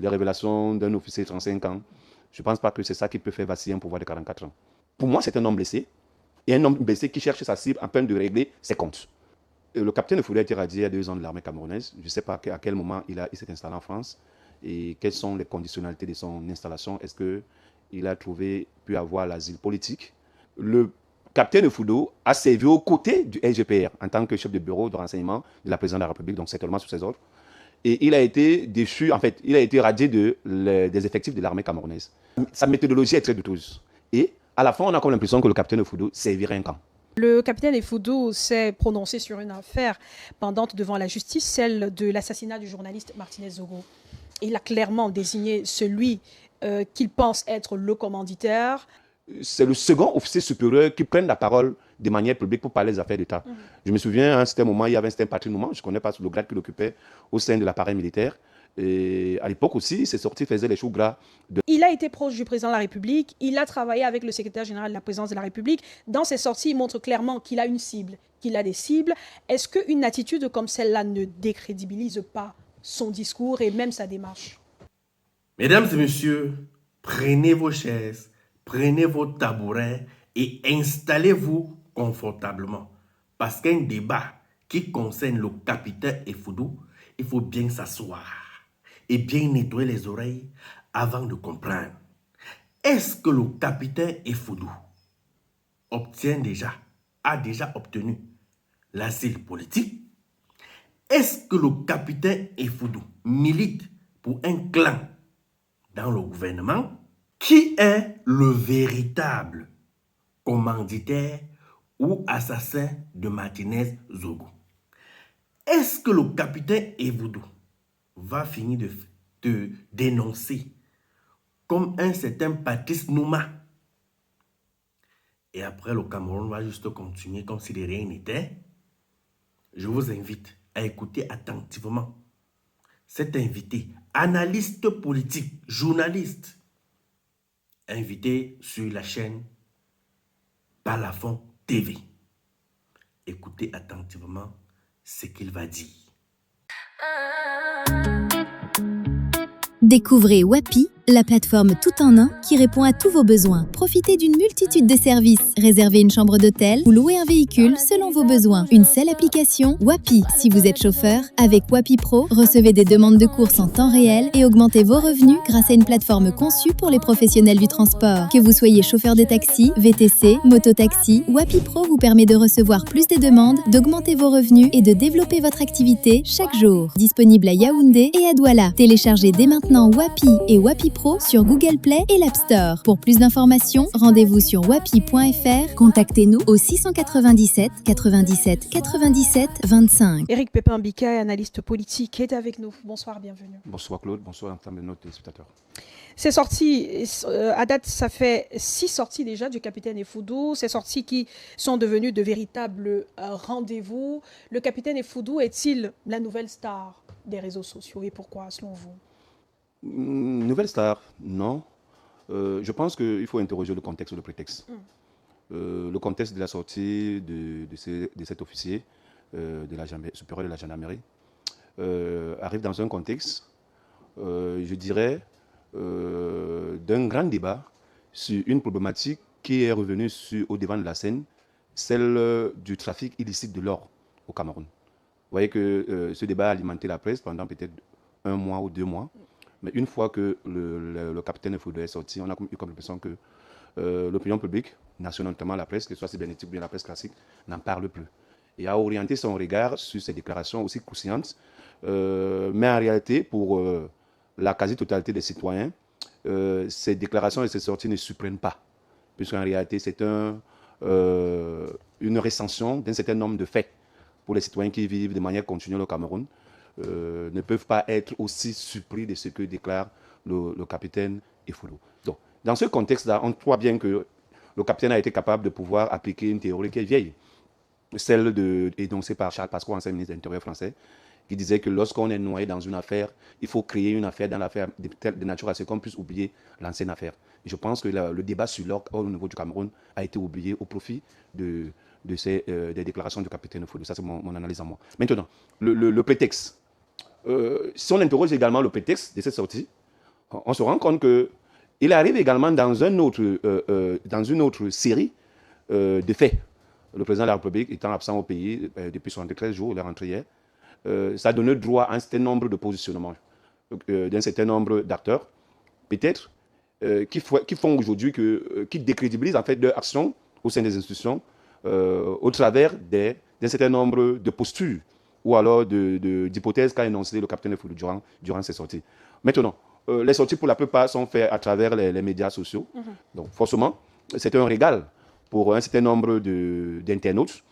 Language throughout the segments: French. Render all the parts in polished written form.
les révélations d'un officier de 35 ans, je ne pense pas que c'est ça qui peut faire vaciller un pouvoir de 44 ans. Pour moi, c'est un homme blessé, et un homme blessé qui cherche sa cible en peine de régler ses comptes. Le capitaine Foudou a été radié il y a 2 ans de l'armée camerounaise. Je ne sais pas à quel moment il s'est installé en France et quelles sont les conditionnalités de son installation. Est-ce qu'il a pu avoir l'asile politique? Le capitaine Foudou a servi aux côtés du SGPR en tant que chef de bureau de renseignement de la présidente de la République, donc certainement sous ses ordres. Et il a été déchu, en fait, il a été radié des effectifs de l'armée camerounaise. Sa méthodologie est très douteuse. Et à la fin, on a comme l'impression que le capitaine Foudou servirait un camp. Le capitaine Foudou s'est prononcé sur une affaire pendante devant la justice, celle de l'assassinat du journaliste Martinez Zogo. Il a clairement désigné celui qu'il pense être le commanditaire. C'est le second officier supérieur qui prenne la parole de manière publique pour parler des affaires d'État. Je me souviens, à un certain moment, il y avait un certain Patrick Nouman, je ne connais pas le grade qu'il occupait au sein de l'appareil militaire. Et à l'époque aussi, ses sorties faisaient les choux gras. Il a été proche du président de la République, il a travaillé avec le secrétaire général de la présidence de la République. Dans ses sorties, il montre clairement qu'il a une cible, qu'il a des cibles. Est-ce qu'une attitude comme celle-là ne décrédibilise pas son discours et même sa démarche? Mesdames et messieurs, prenez vos chaises, prenez vos tabourets et installez-vous confortablement. Parce qu'un débat qui concerne le capitaine Foudou, il faut bien s'asseoir et bien nettoyer les oreilles avant de comprendre. Est-ce que le capitaine Foudou a déjà obtenu l'asile politique? Est-ce que le capitaine Foudou milite pour un clan dans le gouvernement? Qui est le véritable commanditaire ou assassin de Martinez Zogo? Est-ce que le capitaine Foudou va finir de dénoncer comme un certain Patrice Nouma? Et après, le Cameroun va juste continuer comme si de rien n'était? Je vous invite à écouter attentivement cet invité, analyste politique, journaliste, invité sur la chaîne Balafon TV. Écoutez attentivement ce qu'il va dire. Découvrez Wapi, la plateforme tout en un qui répond à tous vos besoins. Profitez d'une multitude de services. Réservez une chambre d'hôtel ou louez un véhicule selon vos besoins. Une seule application, Wapi. Si vous êtes chauffeur, avec Wapi Pro, recevez des demandes de courses en temps réel et augmentez vos revenus grâce à une plateforme conçue pour les professionnels du transport. Que vous soyez chauffeur de taxi, VTC, mototaxi, Wapi Pro vous permet de recevoir plus de demandes, d'augmenter vos revenus et de développer votre activité chaque jour. Disponible à Yaoundé et à Douala. Téléchargez dès maintenant Wapi et Wapi Pro sur Google Play et l'App Store. Pour plus d'informations, rendez-vous sur wapi.fr. Contactez-nous au 697 97 97 25. Éric Pépin-Bicaye, analyste politique, est avec nous. Bonsoir, bienvenue. Bonsoir Claude, bonsoir ensemble de nos téléspectateurs. Ces sorties, à date, ça fait 6 sorties déjà du capitaine Foudou. Ces sorties qui sont devenues de véritables rendez-vous. Le capitaine Foudou est-il la nouvelle star des réseaux sociaux et pourquoi, selon vous? Nouvelle star, non. Je pense qu'il faut interroger le contexte ou le prétexte. Le contexte de la sortie de cet officier supérieur de la gendarmerie arrive dans un contexte, je dirais, d'un grand débat sur une problématique qui est revenue au devant de la scène, celle du trafic illicite de l'or au Cameroun. Vous voyez que ce débat a alimenté la presse pendant peut-être 1 mois ou 2 mois. Mais une fois que le capitaine Foudou est sorti, on a eu comme l'impression que l'opinion publique, nationale notamment la presse, que ce soit cybernétique ou bien la presse classique, n'en parle plus. Et a orienté son regard sur ces déclarations aussi croustillantes. Mais en réalité, pour la quasi-totalité des citoyens, ces déclarations et ces sorties ne surprennent pas. Puisqu'en réalité, c'est une recension d'un certain nombre de faits pour les citoyens qui vivent de manière continue au Cameroun. Ne peuvent pas être aussi surpris de ce que déclare le capitaine Foudou. Donc, dans ce contexte-là, on voit bien que le capitaine a été capable de pouvoir appliquer une théorie qui est vieille, celle énoncée par Charles Pasqua, ancien ministre de l'Intérieur français, qui disait que lorsqu'on est noyé dans une affaire, il faut créer une affaire dans l'affaire de nature à ce qu'on puisse oublier l'ancienne affaire. Et je pense que le débat sur l'or au niveau du Cameroun a été oublié au profit des déclarations du capitaine Foudou. Ça, c'est mon analyse à moi. Maintenant, le prétexte. Si on interroge également le prétexte de cette sortie, on se rend compte qu'il arrive également dans une autre série de faits. Le président de la République étant absent au pays depuis 73 jours, il est rentré hier, ça a donné droit à un certain nombre de positionnements d'un certain nombre d'acteurs, peut-être, qui font aujourd'hui, qui décrédibilisent en fait leur action au sein des institutions au travers d'un certain nombre de postures ou alors d'hypothèses qu'a énoncées le capitaine Foudou durant ses sorties. Maintenant, les sorties pour la plupart sont faites à travers les médias sociaux. Donc forcément, c'est un régal pour un certain nombre d'internautes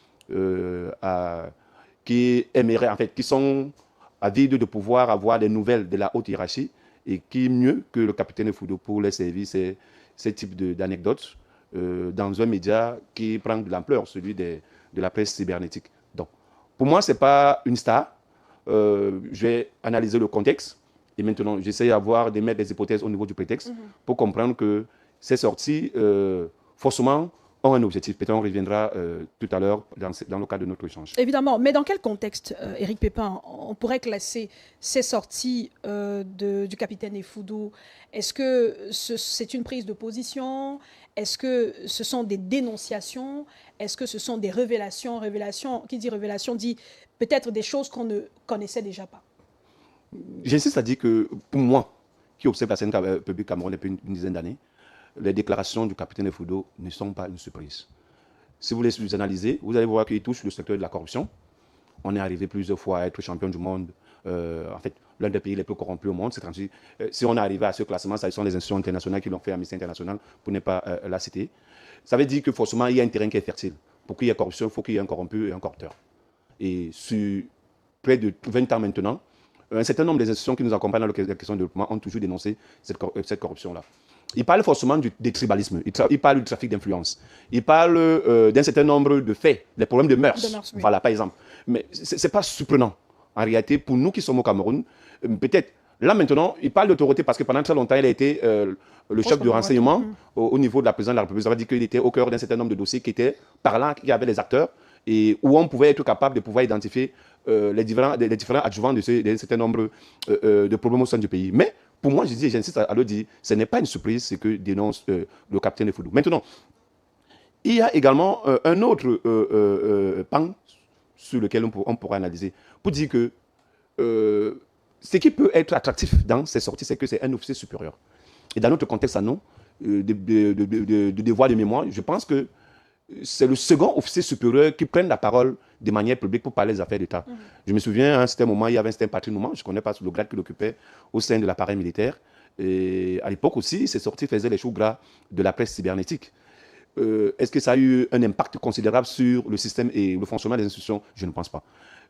qui aimeraient, en fait, qui sont avides de pouvoir avoir des nouvelles de la haute hiérarchie et qui mieux que le capitaine Foudou pour les servir ces types d'anecdotes dans un média qui prend de l'ampleur, celui de la presse cybernétique. Donc, pour moi, ce n'est pas une star. Je vais analyser le contexte et maintenant, j'essaie de mettre des hypothèses au niveau du prétexte pour comprendre que ces sorties, forcément, ont un objectif. Peut-être on reviendra tout à l'heure dans le cadre de notre échange. Évidemment, mais dans quel contexte, Éric Pépin, on pourrait classer ces sorties du capitaine Foudou? Est-ce que c'est une prise de position? Est-ce que ce sont des dénonciations? Est-ce que ce sont des révélations? Qui dit révélation dit peut-être des choses qu'on ne connaissait déjà pas. J'insiste à dire que pour moi, qui observe la scène publique camerounaise depuis une dizaine d'années, les déclarations du capitaine Foudou ne sont pas une surprise. Si vous les analysez, vous allez voir qu'il touche le secteur de la corruption. On est arrivé plusieurs fois à être champion du monde. En fait, l'un des pays les plus corrompus au monde. Si on est arrivé à ce classement, ce sont les institutions internationales qui l'ont fait, Amnesty International, pour ne pas la citer. Ça veut dire que forcément, il y a un terrain qui est fertile. Pour qu'il y ait corruption, il faut qu'il y ait un corrompu et un corrupteur. Et sur près de 20 ans maintenant, un certain nombre des institutions qui nous accompagnent dans la question de développement ont toujours dénoncé cette corruption-là. Il parle forcément des tribalismes, il parle du trafic d'influence, il parle d'un certain nombre de faits, des problèmes de mœurs, oui. Voilà, par exemple. Mais ce n'est pas surprenant. En réalité, pour nous qui sommes au Cameroun, peut-être, là maintenant, il parle d'autorité parce que pendant très longtemps, il a été le chef du renseignement au niveau de la présidence de la République. Ça veut dire qu'il était au cœur d'un certain nombre de dossiers qui étaient parlants, qui avaient les acteurs, et où on pouvait être capable de pouvoir identifier les différents adjuvants d'un certain nombre de problèmes au sein du pays. Mais pour moi, j'insiste à le dire, ce n'est pas une surprise ce que dénonce le capitaine Foudou. Maintenant, il y a également un autre pan sur lequel on pourra analyser pour dire que ce qui peut être attractif dans ces sorties, c'est que c'est un officier supérieur. Et dans notre contexte à nous, de devoir de mémoire, je pense que c'est le second officier supérieur qui prenne la parole de manière publique pour parler des affaires d'État. Je me souviens, à un certain moment, il y avait un certain Patrick Nouman, je ne connais pas le grade qu'il occupait au sein de l'appareil militaire. Et à l'époque aussi, ces sorties faisaient les choux gras de la presse cybernétique. Est-ce que ça a eu un impact considérable sur le système et le fonctionnement des institutions? Je ne pense pas.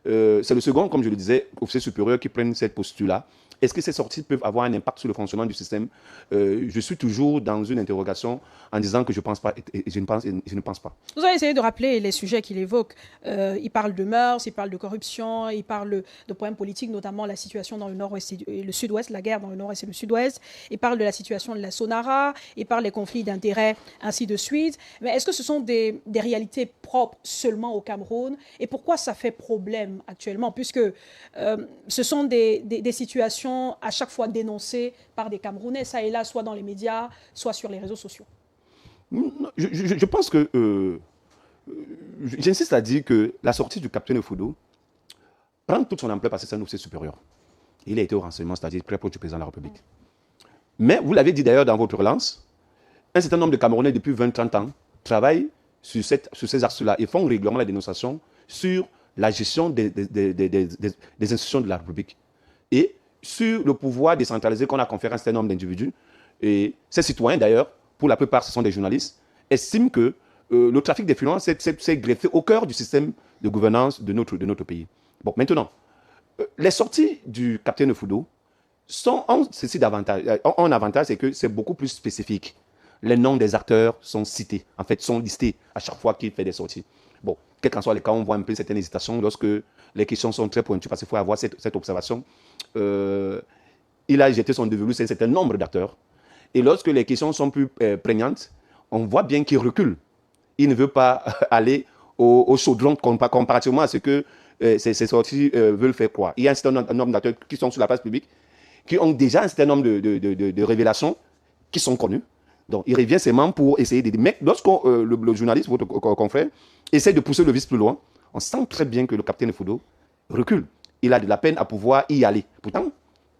C'est le second, comme je le disais, officier supérieur qui prenne cette posture-là. Est-ce que ces sorties peuvent avoir un impact sur le fonctionnement du système? Je suis toujours dans une interrogation en disant que je ne pense pas et je ne pense pas. Vous avez essayé de rappeler les sujets qu'il évoque. Il parle de mœurs, il parle de corruption, il parle de problèmes politiques, notamment la situation dans le nord-ouest et le sud-ouest, la guerre dans le nord-ouest et le sud-ouest. Il parle de la situation de la Sonara, il parle des conflits d'intérêts, ainsi de suite. Mais est-ce que ce sont des réalités propres seulement au Cameroun? Et pourquoi ça fait problème actuellement? Puisque ce sont des situations à chaque fois dénoncées par des Camerounais, ça et là, soit dans les médias, soit sur les réseaux sociaux. Je pense que, j'insiste à dire que la sortie du capitaine Foudou prend toute son ampleur parce que c'est un officier supérieur. Il a été au renseignement, c'est-à-dire très proche du président de la République. Mais, vous l'avez dit d'ailleurs dans votre relance, un certain nombre de Camerounais depuis 20-30 ans travaillent sur ces axes-là et font régulièrement la dénonciation sur la gestion des institutions de la République et sur le pouvoir décentralisé qu'on a conféré à un certain nombre d'individus. Et ces citoyens, d'ailleurs, pour la plupart, ce sont des journalistes, estiment que le trafic d'influence s'est greffé au cœur du système de gouvernance de notre pays. Bon, maintenant, les sorties du capitaine Foudou ont un avantage, c'est que c'est beaucoup plus spécifique. Les noms des acteurs sont cités, en fait, sont listés à chaque fois qu'il fait des sorties. Bon, quel qu'en soit le cas, on voit un peu certaines hésitations lorsque les questions sont très pointues, parce qu'il faut avoir cette observation. Il a jeté son dévolu sur un certain nombre d'acteurs. Et lorsque les questions sont plus prégnantes, on voit bien qu'il recule. Il ne veut pas aller au chaudron comparativement à ce que ces sorties veulent faire croire. Il y a un certain nombre d'acteurs qui sont sur la place publique, qui ont déjà un certain nombre de révélations qui sont connues. Donc, il revient seulement pour essayer de... Mais lorsque le journaliste, votre confrère, essaie de pousser le vice plus loin, on sent très bien que le capitaine Effudo recule. Il a de la peine à pouvoir y aller. Pourtant,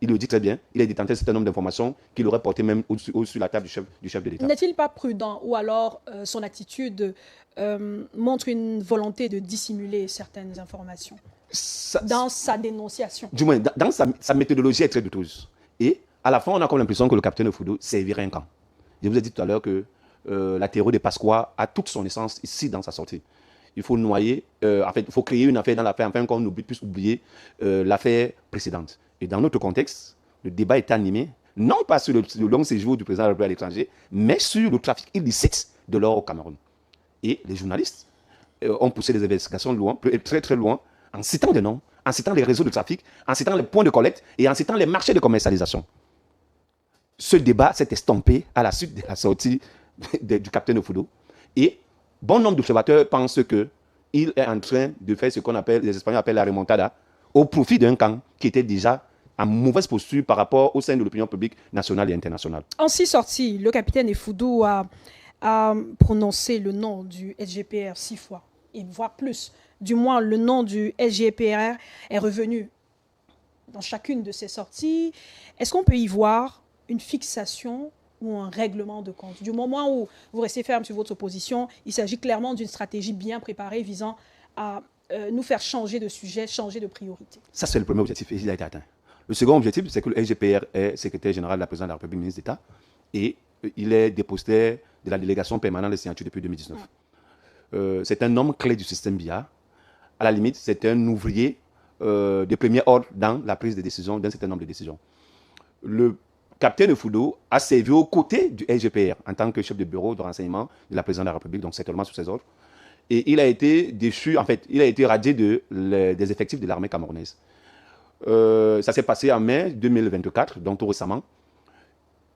il le dit très bien, il a détenté un certain nombre d'informations qu'il aurait portées même sur la table du chef de l'État. N'est-il pas prudent ou alors son attitude montre une volonté de dissimuler certaines informations dans sa dénonciation? Du moins, dans sa méthodologie est très douteuse. Et à la fin, on a comme l'impression que le capitaine Effudo servirait un camp. Je vous ai dit tout à l'heure que la théorie de Pasqua a toute son essence ici dans sa sortie. Il faut noyer, en fait, il faut créer une affaire dans l'affaire, afin qu'on puisse oublier l'affaire précédente. Et dans notre contexte, le débat est animé, non pas sur le long séjour du président de la République à l'étranger, mais sur le trafic illicite de l'or au Cameroun. Et les journalistes ont poussé les investigations loin, très très loin, en citant des noms, en citant les réseaux de trafic, en citant les points de collecte et en citant les marchés de commercialisation. Ce débat s'est estompé à la suite de la sortie du capitaine Effudo. Et bon nombre d'observateurs pensent qu'il est en train de faire ce qu'on appelle, les Espagnols appellent la remontada, au profit d'un camp qui était déjà en mauvaise posture par rapport au sein de l'opinion publique nationale et internationale. En 6 sorties, le capitaine Effudo a prononcé le nom du SGPR 6 fois, et voire plus. Du moins, le nom du SGPR est revenu dans chacune de ses sorties. Est-ce qu'on peut y voir une fixation ou un règlement de compte? Du moment où vous restez ferme sur votre position, il s'agit clairement d'une stratégie bien préparée visant à nous faire changer de sujet, changer de priorité. Ça, c'est le premier objectif et il a été atteint. Le second objectif, c'est que le SGPR est secrétaire général de la présidence de la République, ministre d'État, et il est dépositaire de la délégation permanente des signatures depuis 2019. C'est un homme clé du système BIA. À la limite, c'est un ouvrier de premier ordre dans la prise de décision d'un certain nombre de décisions. Le capitaine Effudo a servi aux côtés du SGPR en tant que chef de bureau de renseignement de la présidence de la République, donc certainement sous ses ordres. Et il a été déchu, en fait, il a été radié des effectifs de l'armée camerounaise. Ça s'est passé en mai 2024, donc tout récemment.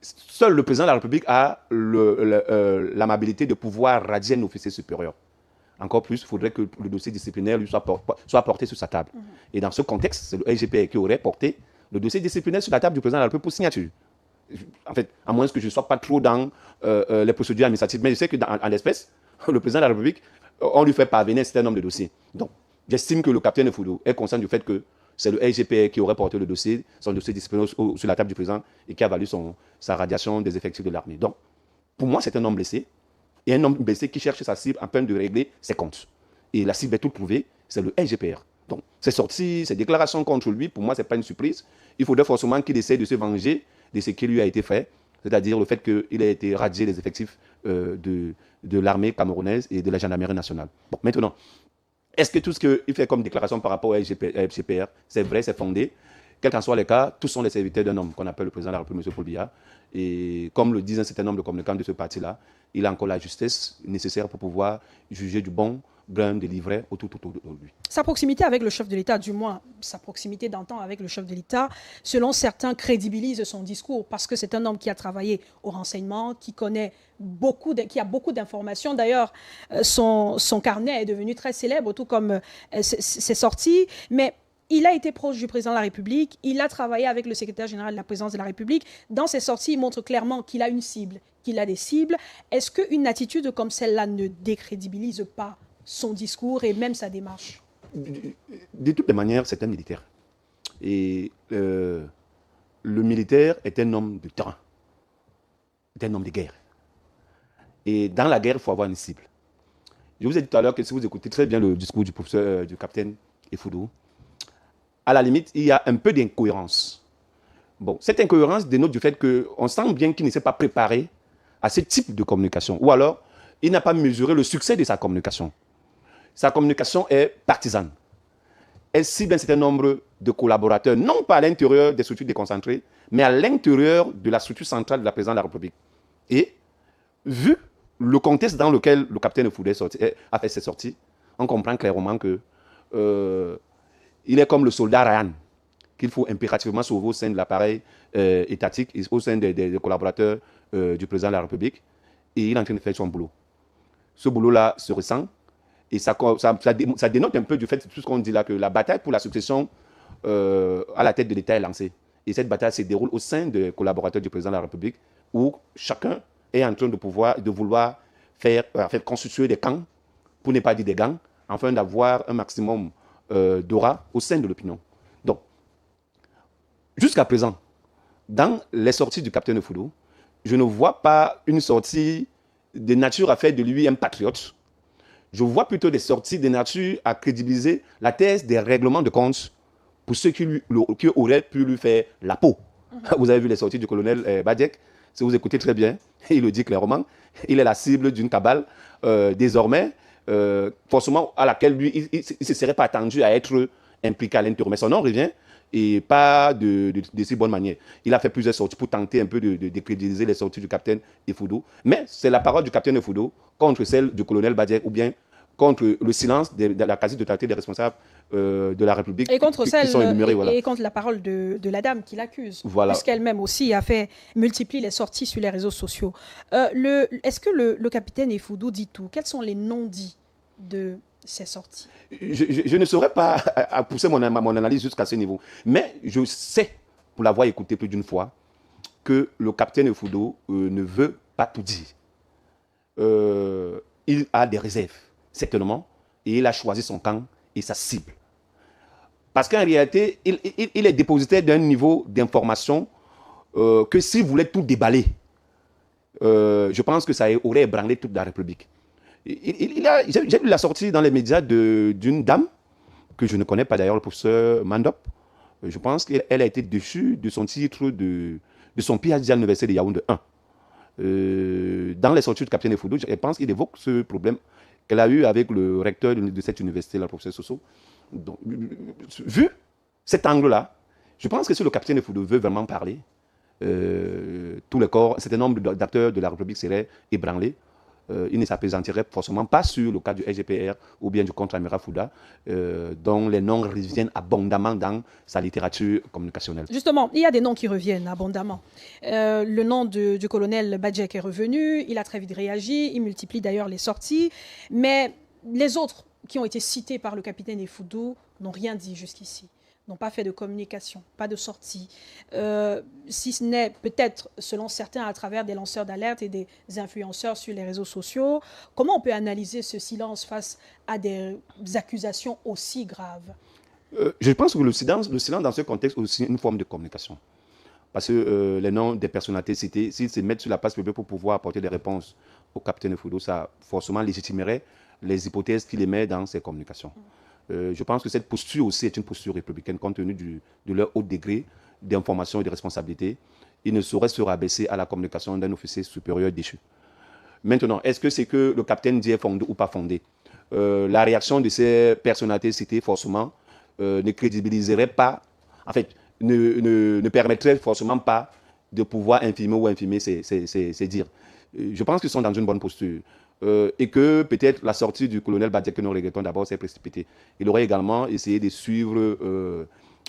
Seul le président de la République a l'amabilité de pouvoir radier un officier supérieur. Encore plus, il faudrait que le dossier disciplinaire lui soit porté sur sa table. Et dans ce contexte, c'est le SGPR qui aurait porté le dossier disciplinaire sur la table du président de la République pour signature. En fait, à moins que je ne sois pas trop dans les procédures administratives, mais je sais qu'en l'espèce, le président de la République, on lui fait parvenir un certain nombre de dossiers. Donc, j'estime que le capitaine Effudo est conscient du fait que c'est le SGPR qui aurait porté le dossier, son dossier disciplinaire sur la table du président et qui a valu sa radiation des effectifs de l'armée. Donc, pour moi, c'est un homme blessé. Et un homme blessé qui cherche sa cible en peine de régler ses comptes. Et la cible est toute prouvée, c'est le SGPR. Donc, ses sorties, ses déclarations contre lui, pour moi, ce n'est pas une surprise. Il faudrait forcément qu'il essaie de se venger de ce qui lui a été fait, c'est-à-dire le fait qu'il ait été radié des effectifs de l'armée camerounaise et de la gendarmerie nationale. Bon, maintenant, est-ce que tout ce qu'il fait comme déclaration par rapport au SGPR, c'est vrai, c'est fondé? Quel qu'en soit le cas, tous sont les serviteurs d'un homme qu'on appelle le président de la République, M. Paul Biya. Et comme le disent un certain nombre de communicants de ce parti-là, il a encore la justesse nécessaire pour pouvoir juger du bon grain de livret autour de lui. Sa proximité avec le chef de l'État, du moins sa proximité d'antan avec le chef de l'État, selon certains, crédibilise son discours parce que c'est un homme qui a travaillé au renseignement, qui connaît qui a beaucoup d'informations. D'ailleurs, son carnet est devenu très célèbre, tout comme ses sorties. Mais il a été proche du président de la République, il a travaillé avec le secrétaire général de la présidence de la République. Dans ses sorties, il montre clairement qu'il a une cible, qu'il a des cibles. Est-ce qu'une attitude comme celle-là ne décrédibilise pas son discours et même sa démarche? De toutes les manières, c'est un militaire. Et le militaire est un homme de terrain, est un homme de guerre. Et dans la guerre, il faut avoir une cible. Je vous ai dit tout à l'heure que si vous écoutez très bien le discours du professeur, du capitaine Effudo, à la limite, il y a un peu d'incohérence. Bon, cette incohérence dénote du fait qu'on sent bien qu'il ne s'est pas préparé à ce type de communication. Ou alors, il n'a pas mesuré le succès de sa communication. Sa communication est partisane. Elle cible un certain nombre de collaborateurs, non pas à l'intérieur des structures déconcentrées, mais à l'intérieur de la structure centrale de la présidence de la République. Et, vu le contexte dans lequel le capitaine Effudo a fait ses sorties, on comprend clairement que il est comme le soldat Ryan, qu'il faut impérativement sauver au sein de l'appareil étatique, au sein des collaborateurs du président de la République. Et il est en train de faire son boulot. Ce boulot-là se ressent. Et ça dénote un peu du fait, tout ce qu'on dit là, que la bataille pour la succession à la tête de l'État est lancée. Et cette bataille se déroule au sein des collaborateurs du président de la République, où chacun est en train de vouloir faire constituer des camps, pour ne pas dire des gangs, afin d'avoir un maximum d'aura au sein de l'opinion. Donc, jusqu'à présent, dans les sorties du capitaine Foudou, je ne vois pas une sortie de nature à faire de lui un patriote. Je vois plutôt des sorties de nature à crédibiliser la thèse des règlements de compte pour ceux qui auraient pu lui faire la peau. Vous avez vu les sorties du colonel Badjek, si vous écoutez très bien, il le dit clairement, il est la cible d'une cabale désormais, forcément à laquelle lui, il ne se serait pas attendu à être impliqué à l'intérieur. Mais son nom revient, et pas de si bonne manière. Il a fait plusieurs sorties pour tenter un peu de décrédibiliser les sorties du capitaine Effoudou. Mais c'est la parole du capitaine Effoudou contre celle du colonel Badjek, ou bien contre le silence de la quasi-totalité des responsables de la République et contre qui sont énumérés. Voilà. Et contre la parole de la dame qui l'accuse, voilà. Puisqu'elle-même aussi multiplie les sorties sur les réseaux sociaux. Est-ce que le capitaine Effoudou dit tout? Quels sont les non-dits de ces sorties? Je ne saurais pas à pousser mon analyse jusqu'à ce niveau. Mais je sais, pour l'avoir écouté plus d'une fois, que le capitaine Effoudou ne veut pas tout dire. Il a des réserves, certainement, et il a choisi son camp et sa cible. Parce qu'en réalité, il est dépositaire d'un niveau d'information que s'il voulait tout déballer, je pense que ça aurait ébranlé toute la République. J'ai lu la sortie dans les médias d'une dame, que je ne connais pas d'ailleurs, le professeur Mandop. Je pense qu'elle a été déchue de son titre de son PhD à l'université de Yaoundé 1. Dans les sorties du capitaine Effoudou, je pense qu'il évoque ce problème qu'elle a eu avec le recteur de cette université, le professeur Soso. Donc, vu cet angle-là, je pense que si le capitaine Effoudou veut vraiment parler, tout le corps, un certain nombre d'acteurs de la République seraient ébranlés. Il ne s'apaisantirait forcément pas sur le cas du SGPR ou bien du contre-amiral Fouda, dont les noms reviennent abondamment dans sa littérature communicationnelle. Justement, il y a des noms qui reviennent abondamment. Le nom du colonel Badjek est revenu, il a très vite réagi, il multiplie d'ailleurs les sorties, mais les autres qui ont été cités par le capitaine Effoudou n'ont rien dit jusqu'ici, n'ont pas fait de communication, pas de sortie, si ce n'est peut-être, selon certains, à travers des lanceurs d'alerte et des influenceurs sur les réseaux sociaux. Comment on peut analyser ce silence face à des accusations aussi graves? Je pense que le silence dans ce contexte est aussi une forme de communication. Parce que les noms des personnalités citées, s'ils se mettent sur la place publique pour pouvoir apporter des réponses au capitaine Effoudou, ça forcément légitimerait les hypothèses qu'il émet dans ses communications. Je pense que cette posture aussi est une posture républicaine compte tenu de leur haut degré d'information et de responsabilité. Ils ne sauraient se rabaisser à la communication d'un officier supérieur déchu. Maintenant, est-ce que c'est que le capitaine dit est fondé ou pas fondé? La réaction de ces personnalités citées, forcément, ne crédibiliserait pas, en fait, ne permettrait forcément pas de pouvoir infirmer ou infirmer ces dires. Je pense qu'ils sont dans une bonne posture. Et que peut-être la sortie du colonel Badjek, que nous regrettons d'abord, s'est précipitée. Il aurait également essayé de suivre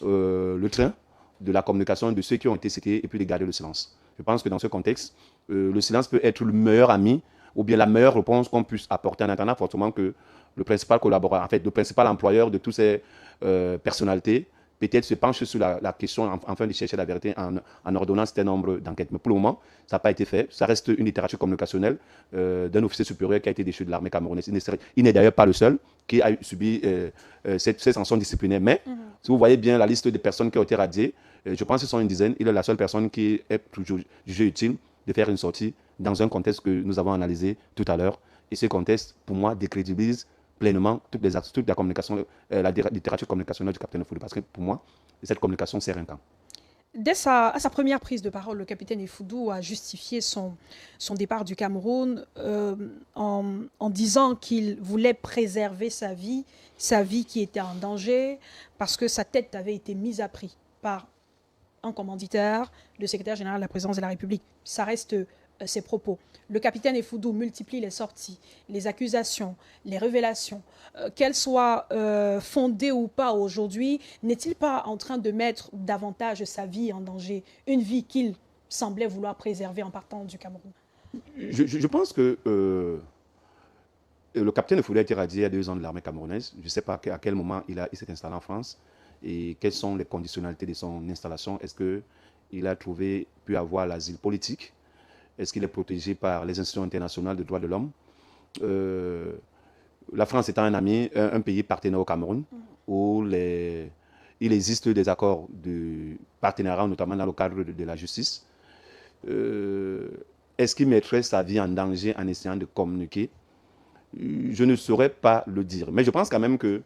le train de la communication de ceux qui ont été cités et puis de garder le silence. Je pense que dans ce contexte, le silence peut être le meilleur ami ou bien la meilleure réponse qu'on puisse apporter en attendant fortement que le principal collaborateur, en fait, le principal employeur de toutes ces personnalités, peut-être se penche sur la question afin de chercher la vérité en ordonnant un certain nombre d'enquêtes. Mais pour le moment, ça n'a pas été fait. Ça reste une littérature communicationnelle d'un officier supérieur qui a été déchu de l'armée camerounaise. Il n'est d'ailleurs pas le seul qui a subi cette sanction disciplinaire. Mais si vous voyez bien la liste des personnes qui ont été radiées, je pense que ce sont une dizaine. Il est la seule personne qui est toujours jugée utile de faire une sortie dans un contexte que nous avons analysé tout à l'heure. Et ce contexte, pour moi, décrédibilise pleinement toute la communication, la littérature communicationnelle du capitaine Effoudou. Parce que pour moi, cette communication sert un camp. Dès sa première prise de parole, le capitaine Effoudou a justifié son départ du Cameroun en disant qu'il voulait préserver sa vie qui était en danger, parce que sa tête avait été mise à prix par un commanditaire, le secrétaire général de la présidence de la République. Ça reste ses propos. Le capitaine Effoudou multiplie les sorties, les accusations, les révélations. Qu'elles soient fondées ou pas aujourd'hui, n'est-il pas en train de mettre davantage sa vie en danger, une vie qu'il semblait vouloir préserver en partant du Cameroun? Je pense que le capitaine Effoudou a été radié il y a 2 ans de l'armée camerounaise. Je ne sais pas à quel moment il s'est installé en France. et quelles sont les conditionnalités de son installation. Est-ce qu'il a pu avoir l'asile politique? Est-ce qu'il est protégé par les institutions internationales de droits de l'homme? La France étant un pays partenaire au Cameroun, où il existe des accords de partenariat, notamment dans le cadre de la justice. Est-ce qu'il mettrait sa vie en danger en essayant de communiquer? Je ne saurais pas le dire. Mais je pense quand même que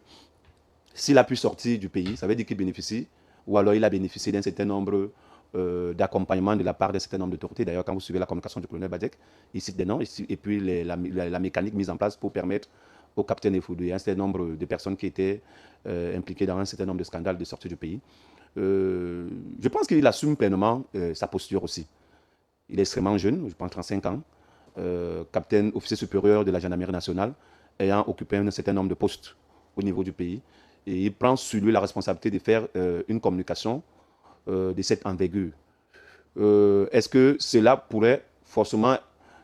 s'il a pu sortir du pays, ça veut dire qu'il bénéficie, ou alors il a bénéficié d'un certain nombre d'accompagnement de la part d'un certain nombre d'autorités. D'ailleurs, quand vous suivez la communication du colonel Badek, il cite des noms, et puis la mécanique mise en place pour permettre au capitaine Effoudou et un certain nombre de personnes qui étaient impliquées dans un certain nombre de scandales de sortie du pays. Je pense qu'il assume pleinement sa posture aussi. Il est extrêmement jeune, je pense 35 ans, capitaine officier supérieur de la gendarmerie nationale, ayant occupé un certain nombre de postes au niveau du pays. Et il prend sur lui la responsabilité de faire une communication de cette envergure. Est-ce que cela pourrait forcément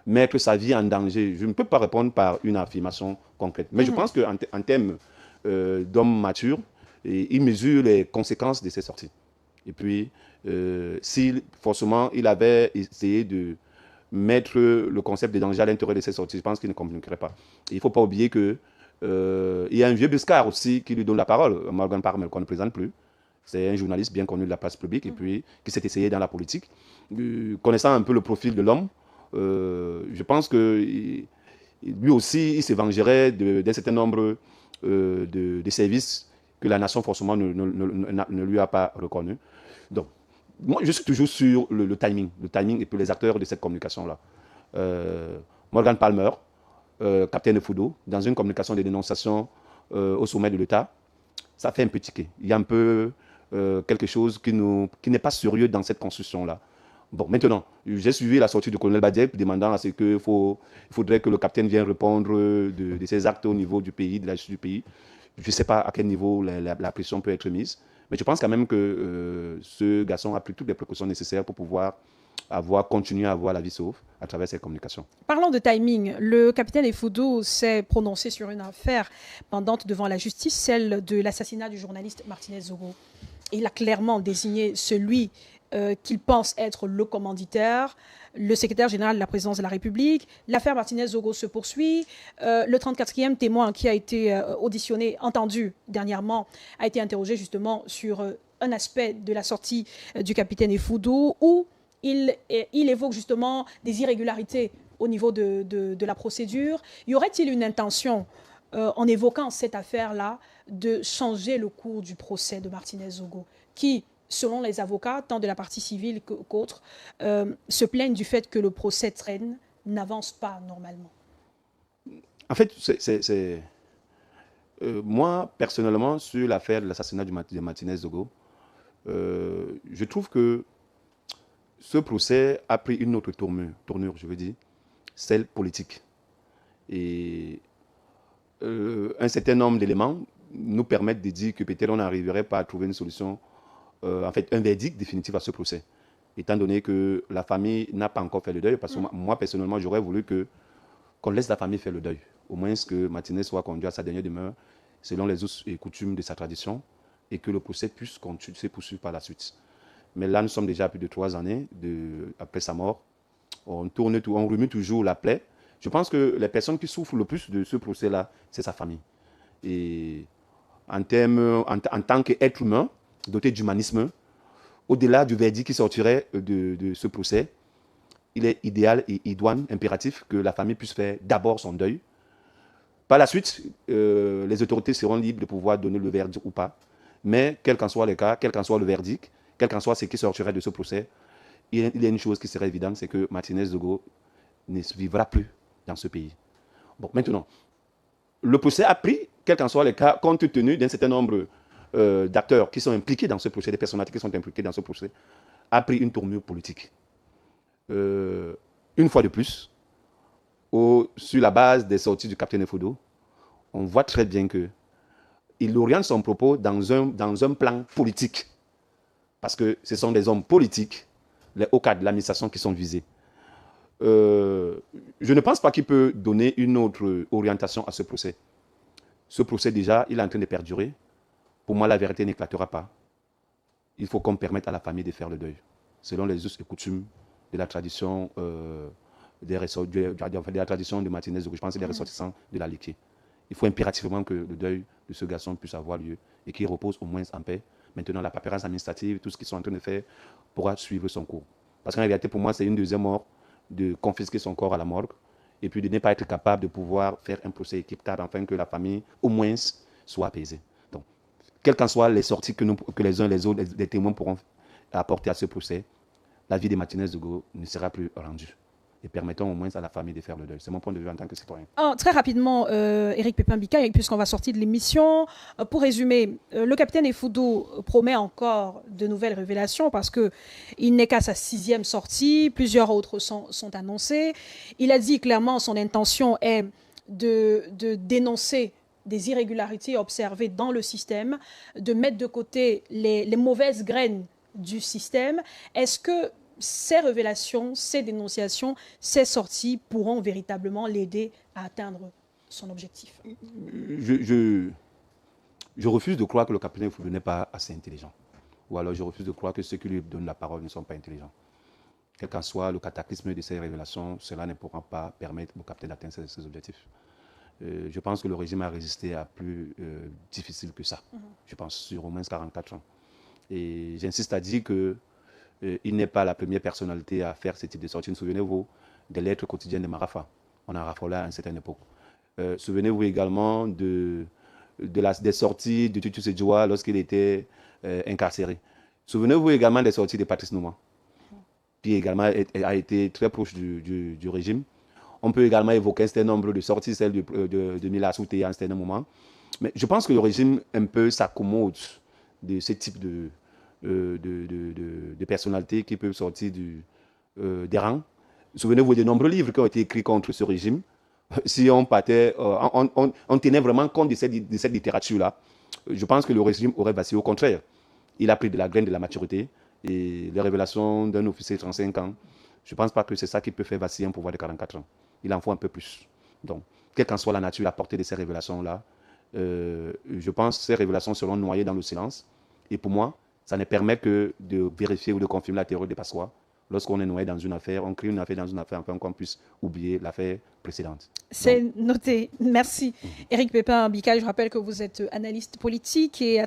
mettre sa vie en danger? Je ne peux pas répondre par une affirmation concrète. Mais je pense qu'en termes d'homme mature, il mesure les conséquences de ses sorties. Et puis, si forcément il avait essayé de mettre le concept de danger à l'intérieur de ses sorties, je pense qu'il ne communiquerait pas. Et il ne faut pas oublier qu'il y a un vieux Buscard aussi qui lui donne la parole, Morgan Parmel, qu'on ne présente plus. C'est un journaliste bien connu de la presse publique et puis qui s'est essayé dans la politique. Connaissant un peu le profil de l'homme, je pense que lui aussi, il se vengerait d'un certain nombre de services que la nation forcément ne lui a pas reconnu. Donc, moi, je suis toujours sur le timing et puis les acteurs de cette communication-là. Morgan Palmer, capitaine Effoudou, dans une communication de dénonciation au sommet de l'État, ça fait un peu tiquer. Il y a un peu quelque chose qui n'est pas sérieux dans cette construction-là. Bon, maintenant, j'ai suivi la sortie du colonel Badiek demandant à ce qu'il faudrait que le capitaine vienne répondre de ses actes au niveau du pays, de la justice du pays. Je ne sais pas à quel niveau la pression peut être mise, mais je pense quand même que ce garçon a pris toutes les précautions nécessaires pour pouvoir continuer à avoir la vie sauve à travers ses communications. Parlons de timing. Le capitaine Effoudou s'est prononcé sur une affaire pendante devant la justice, celle de l'assassinat du journaliste Martinez Zogo. Il a clairement désigné celui qu'il pense être le commanditaire, le secrétaire général de la présidence de la République. L'affaire Martinez-Zogo se poursuit. Le 34e témoin qui a été auditionné, entendu dernièrement, a été interrogé justement sur un aspect de la sortie du capitaine Effoudou où il évoque justement des irrégularités au niveau de la procédure. Y aurait-il une intention, en évoquant cette affaire-là, de changer le cours du procès de Martinez-Zogo, qui, selon les avocats, tant de la partie civile qu'autre, se plaignent du fait que le procès traîne, n'avance pas normalement? En fait, moi, personnellement, sur l'affaire de l'assassinat de Martinez-Zogo, je trouve que ce procès a pris une autre tournure, je veux dire, celle politique. Et un certain nombre d'éléments nous permettent de dire que peut-être on n'arriverait pas à trouver une solution, en fait, un verdict définitif à ce procès. Étant donné que la famille n'a pas encore fait le deuil, parce que moi, personnellement, j'aurais voulu qu'on laisse la famille faire le deuil. Au moins que Martinez soit conduit à sa dernière demeure, selon les us et coutumes de sa tradition, et que le procès puisse se poursuivre par la suite. Mais là, nous sommes déjà à plus de 3 années après sa mort. On remue toujours la plaie. Je pense que les personnes qui souffrent le plus de ce procès-là, c'est sa famille. Et en tant qu'être humain, doté d'humanisme, au-delà du verdict qui sortirait de ce procès, il est idéal et idoine, impératif que la famille puisse faire d'abord son deuil. Par la suite, les autorités seront libres de pouvoir donner le verdict ou pas. Mais quel qu'en soit le cas, quel qu'en soit le verdict, quel qu'en soit ce qui sortirait de ce procès, il y a une chose qui serait évidente, c'est que Martinez-Zogo ne vivra plus dans ce pays. Bon, maintenant, le procès a pris, quel qu'en soit le cas, compte tenu d'un certain nombre d'acteurs qui sont impliqués dans ce procès, des personnalités qui sont impliquées dans ce procès, a pris une tournure politique. Une fois de plus, sur la base des sorties du capitaine Effoudou, on voit très bien qu'il oriente son propos dans un plan politique. Parce que ce sont des hommes politiques, les hauts cadres de l'administration qui sont visés. Je ne pense pas qu'il peut donner une autre orientation à ce procès. Ce procès, déjà, il est en train de perdurer. pour moi, la vérité n'éclatera pas. Il faut qu'on permette à la famille de faire le deuil, selon les us et coutumes de la tradition de la tradition de Martinez, je pense, des ressortissants de la Liquier. Il faut impérativement que le deuil de ce garçon puisse avoir lieu et qu'il repose au moins en paix. Maintenant, la paperasse administrative, tout ce qu'ils sont en train de faire pourra suivre son cours. Parce qu'en réalité, pour moi, c'est une deuxième mort de confisquer son corps à la morgue et puis de ne pas être capable de pouvoir faire un procès équitable afin que la famille, au moins, soit apaisée. Donc, quelles qu'en soient les sorties que les uns et les autres, les témoins pourront apporter à ce procès, la vie de Martinez de Go ne sera plus rendue. Et permettons au moins à la famille de faire le deuil. C'est mon point de vue en tant que citoyen. Très rapidement, Éric Pépin-Bika, puisqu'on va sortir de l'émission, pour résumer, le capitaine Effoudou promet encore de nouvelles révélations parce qu'il n'est qu'à sa 6e sortie, plusieurs autres sont annoncées. Il a dit clairement son intention est de dénoncer des irrégularités observées dans le système, de mettre de côté les mauvaises graines du système. Est-ce que ces révélations, ces dénonciations, ces sorties pourront véritablement l'aider à atteindre son objectif? Je refuse de croire que le capitaine Effoudou n'est pas assez intelligent. Ou alors je refuse de croire que ceux qui lui donnent la parole ne sont pas intelligents. Quel qu'en soit le cataclysme de ces révélations, cela ne pourra pas permettre au capitaine d'atteindre ses objectifs. Je pense que le régime a résisté à plus difficile que ça. Je pense sur au moins 44 ans. Et j'insiste à dire que il n'est pas la première personnalité à faire ce type de sortie. Souvenez-vous des lettres quotidiennes de Marafa. On a raffolé à une certaine époque. Souvenez-vous également des sorties de Tutu Sedjoua lorsqu'il était incarcéré. Souvenez-vous également des sorties de Patrice Nouma, qui également a été très proche du régime. On peut également évoquer un certain nombre de sorties, celle de Mila Souté à un certain moment. Mais je pense que le régime un peu s'accommode de ce type de personnalités qui peuvent sortir des rangs. Souvenez-vous des nombreux livres qui ont été écrits contre ce régime. Si on tenait vraiment compte de cette littérature-là, je pense que le régime aurait vacillé. Au contraire, il a pris de la graine de la maturité et les révélations d'un officier de 35 ans, je ne pense pas que c'est ça qui peut faire vaciller un pouvoir de 44 ans. Il en faut un peu plus. Donc, quelle qu'en soit la nature, la portée de ces révélations-là, je pense que ces révélations seront noyées dans le silence. Et pour moi, ça ne permet que de vérifier ou de confirmer la théorie des passoires. Lorsqu'on est noyé dans une affaire, on crée une affaire dans une affaire afin qu'on puisse oublier l'affaire précédente. C'est noté. Merci. Éric Pépin-Bika, je rappelle que vous êtes analyste politique et